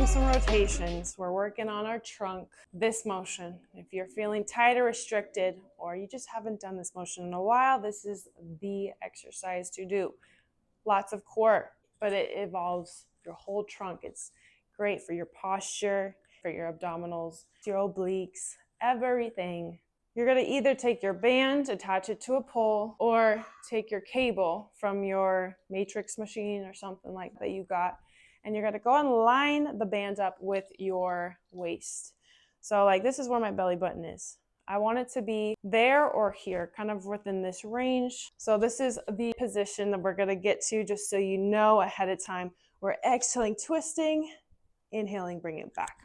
doing some rotations. We're working on our trunk. This motion, if you're feeling tight or restricted, or you just haven't done this motion in a while, this is the exercise to do. Lots of core, but it involves your whole trunk. It's great for your posture, for your abdominals, your obliques, everything. You're going to either take your band, attach it to a pole, or take your cable from your Matrix machine or something like that you got, and you're going to go and line the band up with your waist. So like this is where my belly button is. I want it to be there or here, kind of within this range. So this is the position that we're going to get to, just so you know ahead of time. We're exhaling, twisting, inhaling, bring it back.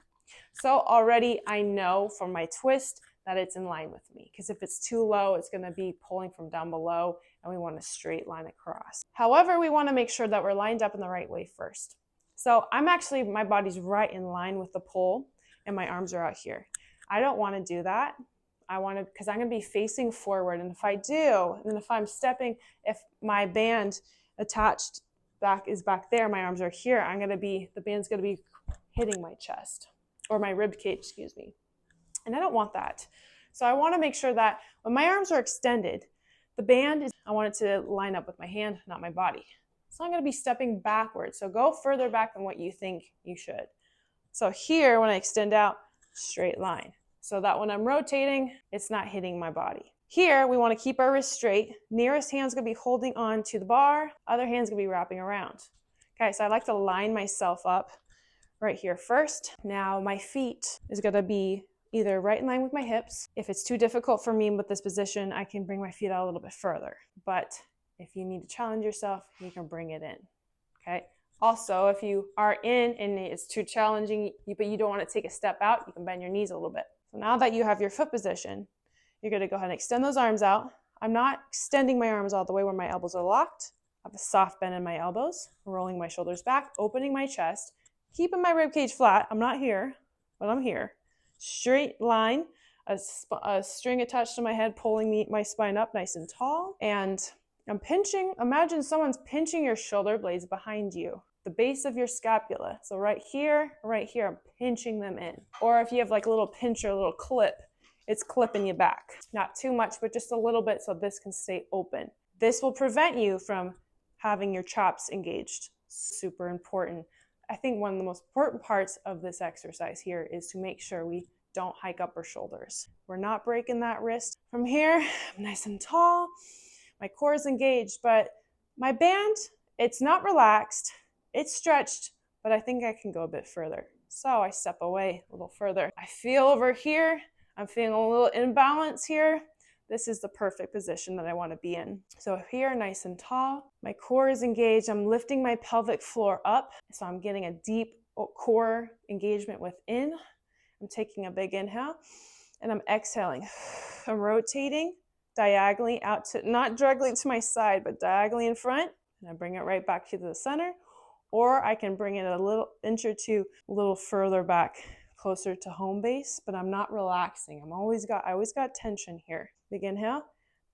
So already I know from my twist that it's in line with me, because if it's too low, it's going to be pulling from down below, and we want a straight line across. However, we want to make sure that we're lined up in the right way first. So my body's right in line with the pole, and my arms are out here. I don't want to do that. Because I'm going to be facing forward, and if I do, and then if I'm stepping, if my band attached is back there, my arms are here, the band's going to be hitting my chest, or my rib cage, excuse me. And I don't want that. So I want to make sure that when my arms are extended, I want it to line up with my hand, not my body. So I'm going to be stepping backwards. So go further back than what you think you should. So here, when I extend out, straight line. So that when I'm rotating, it's not hitting my body. Here, we want to keep our wrists straight. Nearest hand's going to be holding on to the bar. Other hand's going to be wrapping around. Okay, so I like to line myself up right here first. Now my feet is going to be either right in line with my hips. If it's too difficult for me with this position, I can bring my feet out a little bit further. But if you need to challenge yourself, you can bring it in. Okay. Also, if you are in and it's too challenging, but you don't want to take a step out, you can bend your knees a little bit. So now that you have your foot position, you're going to go ahead and extend those arms out. I'm not extending my arms all the way where my elbows are locked. I have a soft bend in my elbows, rolling my shoulders back, opening my chest, keeping my rib cage flat. I'm not here, but I'm here. Straight line, a string attached to my head, pulling my spine up nice and tall. And I'm pinching, imagine someone's pinching your shoulder blades behind you, the base of your scapula. So right here, I'm pinching them in. Or if you have like a little pinch or a little clip, it's clipping you back. Not too much, but just a little bit so this can stay open. This will prevent you from having your chops engaged. Super important. I think one of the most important parts of this exercise here is to make sure we don't hike up our shoulders. We're not breaking that wrist. From here, I'm nice and tall. My core is engaged, but my band, it's not relaxed. It's stretched, but I think I can go a bit further. So I step away a little further. I feel over here. I'm feeling a little imbalance here. This is the perfect position that I want to be in. So here, nice and tall. My core is engaged. I'm lifting my pelvic floor up. So I'm getting a deep core engagement within. I'm taking a big inhale and I'm exhaling. I'm rotating diagonally out to, not directly to my side, but diagonally in front. And I bring it right back to the center. Or I can bring it a little inch or two a little further back, closer to home base, but I'm not relaxing. I always got tension here. Big inhale,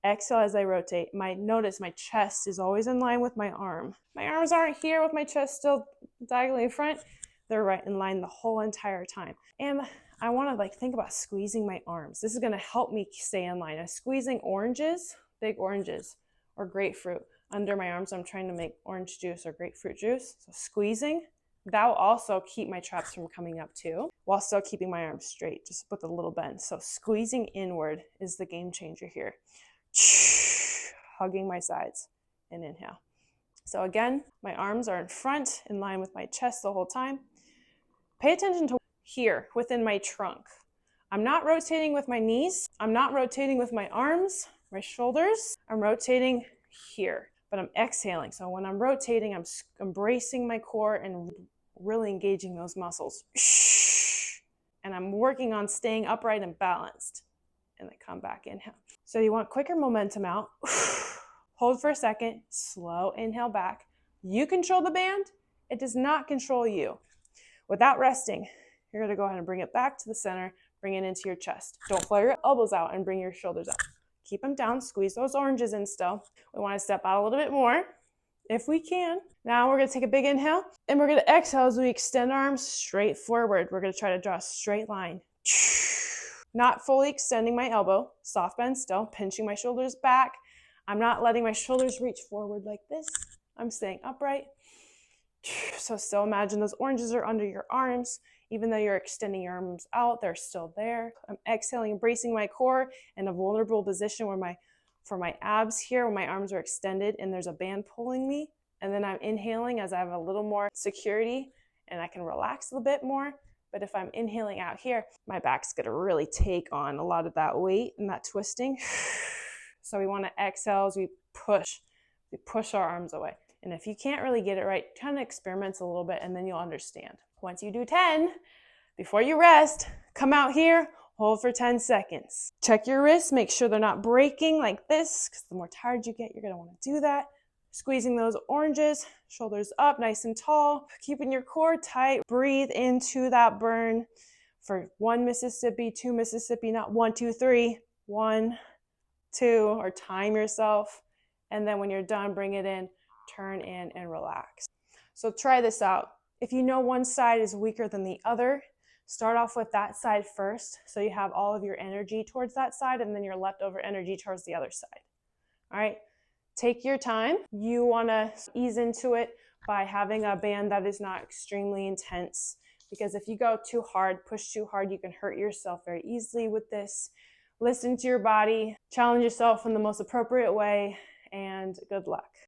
exhale as I rotate. Notice my chest is always in line with my arm. My arms aren't here with my chest still diagonally in front. They're right in line the whole entire time. And I want to think about squeezing my arms. This is going to help me stay in line. I'm squeezing oranges, big oranges, or grapefruit under my arms. I'm trying to make orange juice or grapefruit juice. So squeezing. That will also keep my traps from coming up too, while still keeping my arms straight, just with a little bend. So squeezing inward is the game changer here. Hugging my sides and inhale. So again, my arms are in front, in line with my chest the whole time. Pay attention to here, within my trunk. I'm not rotating with my knees. I'm not rotating with my arms, my shoulders. I'm rotating here. But I'm exhaling. So when I'm rotating, I'm embracing my core and really engaging those muscles. And I'm working on staying upright and balanced. And I come back, inhale. So you want quicker momentum out. Hold for a second, slow inhale back. You control the band. It does not control you. Without resting, you're gonna go ahead and bring it back to the center, bring it into your chest. Don't fly your elbows out and bring your shoulders up. Keep them down, squeeze those oranges in still. We want to step out a little bit more. if we can. Now we're gonna take a big inhale and we're gonna exhale as we extend our arms straight forward. We're gonna try to draw a straight line. Not fully extending my elbow, soft bend still, pinching my shoulders back. I'm not letting my shoulders reach forward like this. I'm staying upright. So still imagine those oranges are under your arms. Even though you're extending your arms out, they're still there. I'm exhaling, embracing my core in a vulnerable position where for my abs here, when my arms are extended and there's a band pulling me. And then I'm inhaling as I have a little more security and I can relax a little bit more. But if I'm inhaling out here, my back's gonna really take on a lot of that weight and that twisting. So we wanna exhale as we push our arms away. And if you can't really get it right, kind of experiment a little bit and then you'll understand. Once you do 10, before you rest, come out here, hold for 10 seconds. Check your wrists, make sure they're not breaking like this, because the more tired you get, you're gonna wanna do that. Squeezing those oranges, shoulders up, nice and tall, keeping your core tight. Breathe into that burn for 1 Mississippi, 2 Mississippi, not 1, 2, 3, 1, 2, or time yourself. And then when you're done, bring it in, turn in and relax. So try this out. If you know one side is weaker than the other, start off with that side first. So you have all of your energy towards that side and then your leftover energy towards the other side. All right. Take your time. You want to ease into it by having a band that is not extremely intense, because if you go too hard, push too hard, you can hurt yourself very easily with this. Listen to your body, challenge yourself in the most appropriate way, and good luck.